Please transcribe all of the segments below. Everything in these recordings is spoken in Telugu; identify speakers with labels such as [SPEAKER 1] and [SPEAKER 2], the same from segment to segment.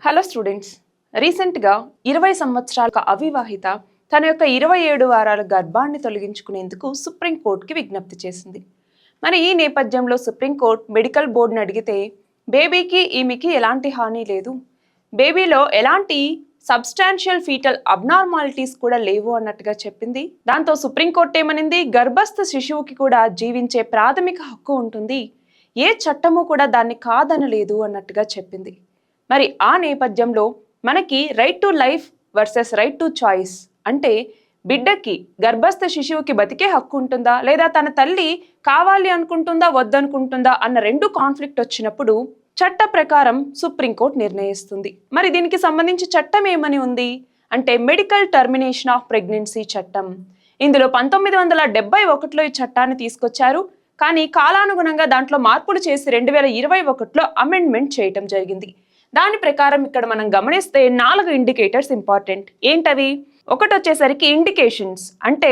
[SPEAKER 1] హలో స్టూడెంట్స్, రీసెంట్గా 20 సంవత్సరాల అవివాహిత తన యొక్క 27 వారాల గర్భాన్ని తొలగించుకునేందుకు సుప్రీంకోర్టుకి విజ్ఞప్తి చేసింది. మరి ఈ నేపథ్యంలో సుప్రీంకోర్టు మెడికల్ బోర్డుని అడిగితే బేబీకి ఈమెకి ఎలాంటి హాని లేదు, బేబీలో ఎలాంటి సబ్స్టాన్షియల్ ఫీటల్ అబ్నార్మాలిటీస్ కూడా లేవు అన్నట్టుగా చెప్పింది. దాంతో సుప్రీంకోర్టు ఏమనింది, గర్భస్థ శిశువుకి కూడా జీవించే ప్రాథమిక హక్కు ఉంటుంది, ఏ చట్టము కూడా దాన్ని కాదనలేదు అన్నట్టుగా చెప్పింది. మరి ఆ నేపథ్యంలో మనకి right to life versus right to choice, అంటే బిడ్డకి గర్భస్థ శిశువుకి బతికే హక్కు ఉంటుందా లేదా తన తల్లి కావాలి అనుకుంటుందా వద్దనుకుంటుందా అన్న రెండు కాన్ఫ్లిక్ట్ వచ్చినప్పుడు చట్ట ప్రకారం సుప్రీంకోర్టు నిర్ణయిస్తుంది. మరి దీనికి సంబంధించి చట్టం ఏమని ఉంది అంటే మెడికల్ టర్మినేషన్ ఆఫ్ ప్రెగ్నెన్సీ చట్టం. ఇందులో 1971లో ఈ చట్టాన్ని తీసుకొచ్చారు. కానీ కాలానుగుణంగా దాంట్లో మార్పులు చేసి 2021లో అమెండ్మెంట్ చేయటం జరిగింది. దాని ప్రకారం ఇక్కడ మనం గమనిస్తే 4 ఇండికేటర్స్ ఇంపార్టెంట్. ఏంటవి? ఒకటి వచ్చేసరికి ఇండికేషన్స్, అంటే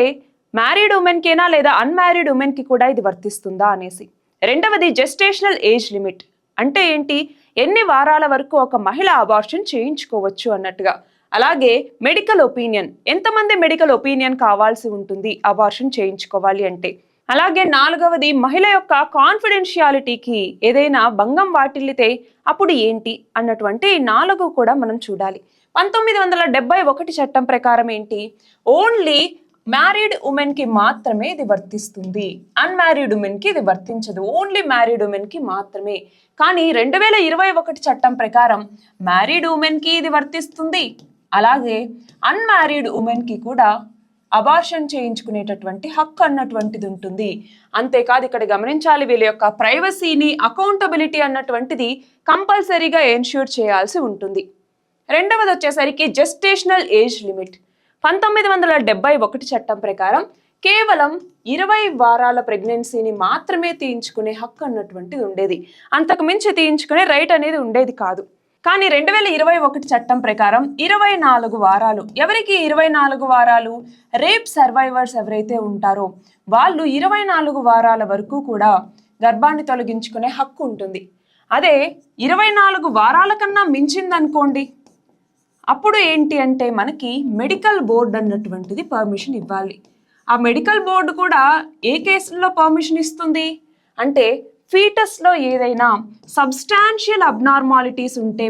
[SPEAKER 1] మ్యారీడ్ ఉమెన్కేనా లేదా అన్మ్యారీడ్ ఉమెన్కి కూడా ఇది వర్తిస్తుందా అనేసి. రెండవది జెస్టేషనల్ ఏజ్ లిమిట్, అంటే ఏంటి, ఎన్ని వారాల వరకు ఒక మహిళ అబార్షన్ చేయించుకోవచ్చు అన్నట్టుగా. అలాగే మెడికల్ ఒపీనియన్, ఎంతమంది మెడికల్ ఒపీనియన్ కావాల్సి ఉంటుంది అబార్షన్ చేయించుకోవాలి అంటే. అలాగే నాలుగవది మహిళ యొక్క కాన్ఫిడెన్షియాలిటీకి ఏదైనా భంగం వాటిల్లితే అప్పుడు ఏంటి అన్నటువంటి 4 కూడా మనం చూడాలి. 1971 చట్టం ప్రకారం ఏంటి, ఓన్లీ మ్యారీడ్ ఉమెన్ కి మాత్రమే ఇది వర్తిస్తుంది, అన్మ్యారీడ్ ఉమెన్ కి ఇది వర్తించదు, ఓన్లీ మ్యారీడ్ ఉమెన్ కి మాత్రమే. కానీ 2021 చట్టం ప్రకారం మ్యారీడ్ ఉమెన్ కి ఇది వర్తిస్తుంది, అలాగే అన్మ్యారీడ్ ఉమెన్ కి కూడా అబార్షన్ చేయించుకునేటటువంటి హక్కు అన్నటువంటిది ఉంటుంది. అంతేకాదు ఇక్కడ గమనించాలి, వీళ్ళ యొక్క ప్రైవసీని, అకౌంటబిలిటీ అన్నటువంటిది కంపల్సరీగా ఎన్ష్యూర్ చేయాల్సి ఉంటుంది. రెండవది వచ్చేసరికి జెస్టేషనల్ ఏజ్ లిమిట్. 1971 చట్టం ప్రకారం కేవలం 20 వారాల ప్రెగ్నెన్సీని మాత్రమే తీయించుకునే హక్కు అన్నటువంటిది ఉండేది, అంతకు మించి తీయించుకునే రైట్ అనేది ఉండేది కాదు. కానీ 2021 చట్టం ప్రకారం 24 వారాలు. ఎవరికి 24 వారాలు? రేప్ సర్వైవర్స్ ఎవరైతే ఉంటారో వాళ్ళు 24 వారాల వరకు కూడా గర్భాన్ని తొలగించుకునే హక్కు ఉంటుంది. అదే 24 వారాల కన్నా మించిందనుకోండి, అప్పుడు ఏంటి అంటే మనకి మెడికల్ బోర్డు అన్నటువంటిది పర్మిషన్ ఇవ్వాలి. ఆ మెడికల్ బోర్డు కూడా ఏ కేసుల్లో పర్మిషన్ ఇస్తుంది అంటే ఫీటస్లో ఏదైనా సబ్స్టాన్షియల్ అబ్నార్మాలిటీస్ ఉంటే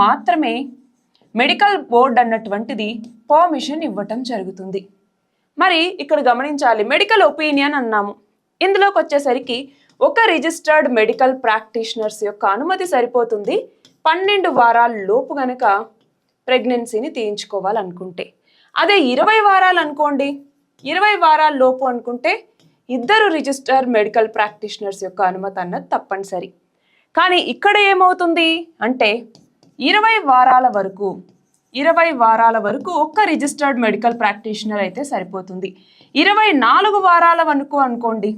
[SPEAKER 1] మాత్రమే మెడికల్ బోర్డ్ అన్నటువంటిది పర్మిషన్ ఇవ్వటం జరుగుతుంది. మరి ఇక్కడ గమనించాలి, మెడికల్ ఒపీనియన్ అన్నాము. ఇందులోకి వచ్చేసరికి ఒక రిజిస్టర్డ్ మెడికల్ ప్రాక్టీషనర్స్ యొక్క అనుమతి సరిపోతుంది 12 వారాల లోపు గనక ప్రెగ్నెన్సీని తీయించుకోవాలనుకుంటే. అదే 20 వారాలు అనుకోండి, 20 వారాల లోపు అనుకుంటే 2 రిజిస్టర్ మెడికల్ ప్రాక్టీషనర్స్ యొక్క అనుమతి అన్నది తప్పనిసరి. కానీ ఇక్కడ ఏమవుతుంది అంటే 20 వారాల వరకు ఒక్క రిజిస్టర్డ్ మెడికల్ ప్రాక్టీషనర్ అయితే సరిపోతుంది. 24 వారాల వరకు అనుకోండి,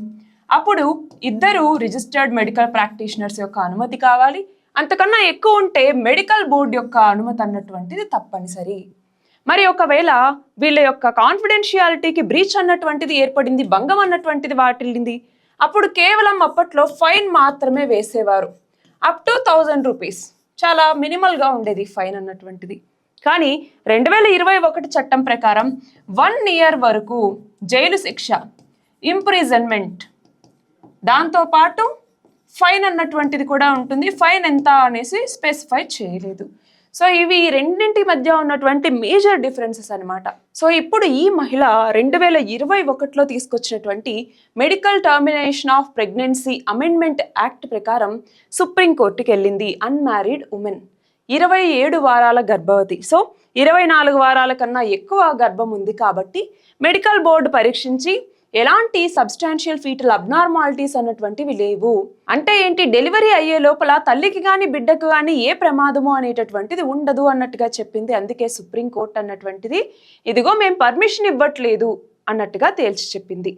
[SPEAKER 1] అప్పుడు 2 రిజిస్టర్డ్ మెడికల్ ప్రాక్టీషనర్స్ యొక్క అనుమతి కావాలి. అంతకన్నా ఎక్కువ ఉంటే మెడికల్ బోర్డు యొక్క అనుమతి అన్నటువంటిది తప్పనిసరి. మరి ఒకవేళ వీళ్ళ యొక్క కాన్ఫిడెన్షియాలిటీకి బ్రీచ్ అన్నటువంటిది ఏర్పడింది, భంగం అన్నటువంటిది వాటిల్లింది, అప్పుడు కేవలం అప్పట్లో ఫైన్ మాత్రమే వేసేవారు, అప్ టు 1000 రూపీస్. చాలా మినిమల్గా ఉండేది ఫైన్ అన్నటువంటిది. కానీ 2021 చట్టం ప్రకారం 1 ఇయర్ వరకు జైలు శిక్ష, ఇంప్రిజన్మెంట్, దాంతోపాటు ఫైన్ అన్నటువంటిది కూడా ఉంటుంది. ఫైన్ ఎంత అనేసి స్పెసిఫై చేయలేదు. సో ఇవి రెండింటి మధ్య ఉన్నటువంటి మేజర్ డిఫరెన్సెస్ అనమాట. సో ఇప్పుడు ఈ మహిళ 2021లో తీసుకొచ్చినటువంటి medical termination of pregnancy amendment act ప్రకారం సుప్రీంకోర్టుకి వెళ్ళింది. అన్మ్యారీడ్ ఉమెన్, 27 వారాల గర్భవతి, సో 24 వారాల కన్నా ఎక్కువ గర్భం ఉంది కాబట్టి మెడికల్ బోర్డు పరీక్షించి ఎలాంటి సబ్స్టాన్షియల్ ఫీటల్ అబ్నార్మాలిటీస్ అన్నటువంటివి లేవు. అంటే ఏంటి, డెలివరీ అయ్యే లోపల తల్లికి కానీ బిడ్డకు కానీ ఏ ప్రమాదము అనేటటువంటిది ఉండదు అన్నట్టుగా చెప్పింది. అందుకే సుప్రీంకోర్టు అన్నటువంటిది ఇదిగో మేము పర్మిషన్ ఇవ్వట్లేదు అన్నట్టుగా తేల్చి చెప్పింది.